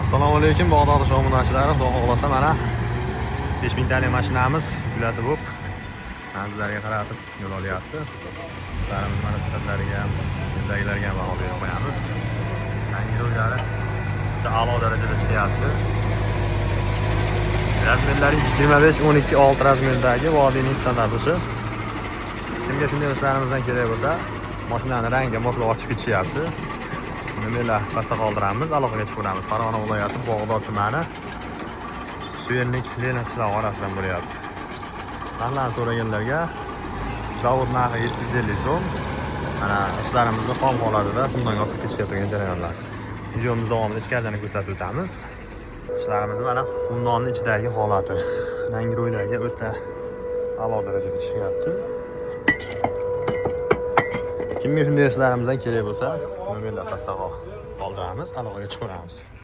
Assalomu alaykum Bag'dod shomunachilari. Xudo xohlasa mana 5000 talik mashinamiz yulatib bo'lib manzillarga qaratib yo'l olyapti. Bizlarimiz mana sifatlariga ham, yo'ldagilarga ham baho berib qo'yamiz. Yangi yo'llari juda a'lo darajada ishlayapti. Razmerlari 25-12-6 razmerdagi vodiyning standarti. Kimga shunday ishlarimizdan kerak bo'lsa, mashinani rangiga moslab ochib ketishyapti. Nimalar pastga qoldiramiz, aloqaga chiqamiz. Farg'ona viloyati Bag'dod tumani Suyernik Lenin qishlog'i orasidan bo'lyapti. Narxlarni so'raganlarga zavod narxi 750 so'm. Mana ishlarimizni xom holatida bundan olib ketishayotgan jarayonlar. Videomiz davomida ichkaridani ko'rsatib o'tamiz. Ishlarimiz mana xumdonning ichidagi holati. Yangi ro'ylarga o'ta a'lo darajada ishyapti. Kimga shunday ishlarimizdan kerak bo'lsa, nomerlar pastga qoldiramiz, aloqaga chiqamiz.